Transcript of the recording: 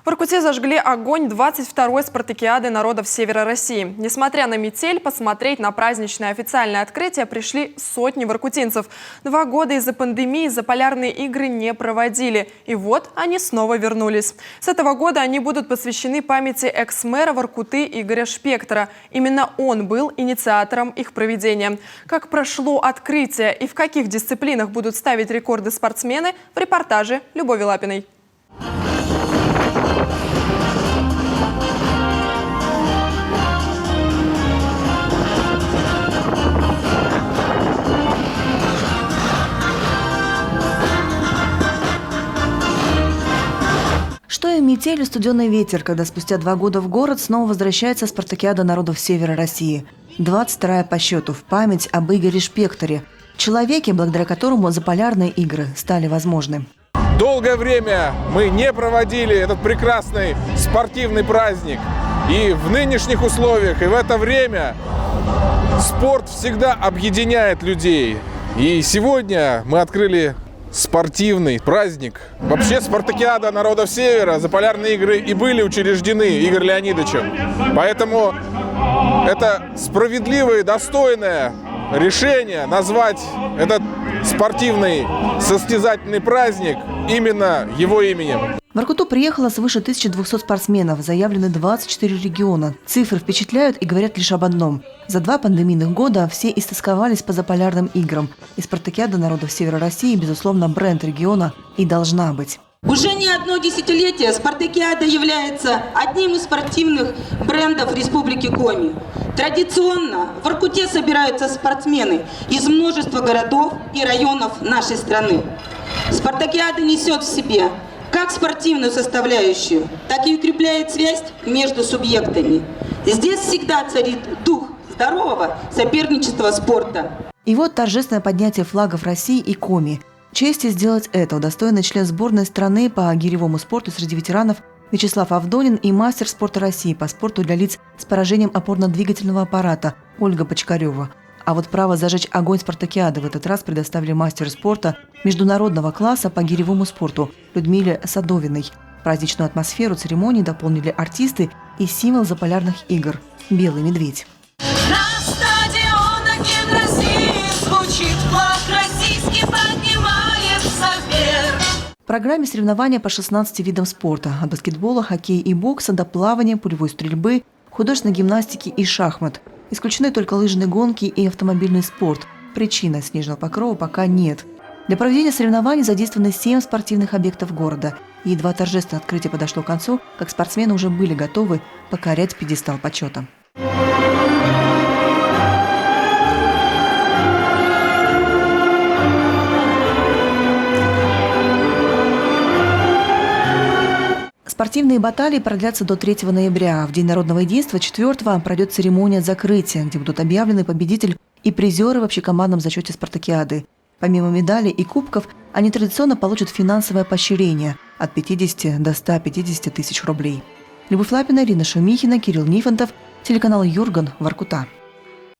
В Воркуте зажгли огонь 22-й спартакиады народов Севера России. Несмотря на метель, посмотреть на праздничное официальное открытие пришли сотни воркутинцев. 2 года из-за пандемии заполярные игры не проводили. И вот они снова вернулись. С этого года они будут посвящены памяти экс-мэра Воркуты Игоря Шпектора. Именно он был инициатором их проведения. Как прошло открытие и в каких дисциплинах будут ставить рекорды спортсмены, в репортаже Любови Лапиной. Что им метель и студеный ветер, когда спустя 2 года в город снова возвращается спартакиада народов Севера России. 22-я по счету в память об Игоре Шпекторе, человеке, благодаря которому заполярные игры стали возможны. Долгое время мы не проводили этот прекрасный спортивный праздник. И в нынешних условиях, и в это время спорт всегда объединяет людей. И сегодня мы открыли спортивный праздник. Вообще спартакиада народов Севера, заполярные игры и были учреждены Игорем Леонидовичем. Поэтому это справедливое и достойное решение назвать этот спортивный состязательный праздник именно его именем. В Воркуту приехало свыше 1200 спортсменов, заявлены 24 региона. Цифры впечатляют и говорят лишь об одном. За 2 пандемийных года все истосковались по заполярным играм. И спартакиада народов Севера России, безусловно, бренд региона и должна быть. Уже не одно десятилетие спартакиада является одним из спортивных брендов Республики Коми. Традиционно в Воркуте собираются спортсмены из множества городов и районов нашей страны. Спартакиада несет в себе как спортивную составляющую, так и укрепляет связь между субъектами. Здесь всегда царит дух здорового соперничества спорта. И вот торжественное поднятие флагов России и Коми. Чести сделать это удостоенный член сборной страны по гиревому спорту среди ветеранов Вячеслав Авдонин и мастер спорта России по спорту для лиц с поражением опорно-двигательного аппарата Ольга Бочкарева. А вот право зажечь огонь спартакиады в этот раз предоставили мастеру спорта международного класса по гиревому спорту Людмиле Садовиной. Праздничную атмосферу церемонии дополнили артисты и символ заполярных игр – белый медведь. На стадионах гимн России звучит, флаг российский поднимается вверх. В программе соревнования по 16 видам спорта – от баскетбола, хоккея и бокса до плавания, пулевой стрельбы, художественной гимнастики и шахмат. Исключены только лыжные гонки и автомобильный спорт. Причины снежного покрова пока нет. Для проведения соревнований задействованы 7 спортивных объектов города. И едва торжественное открытие подошло к концу, как спортсмены уже были готовы покорять пьедестал почета. Спортивные баталии продлятся до 3 ноября. В День народного единства 4-го пройдет церемония закрытия, где будут объявлены победитель и призеры в общекомандном зачете спартакиады. Помимо медалей и кубков, они традиционно получат финансовое поощрение от 50 до 150 тысяч рублей. Любовь Лапина, Ирина Шумихина, Кирилл Нифонтов, телеканал Юрган, Воркута.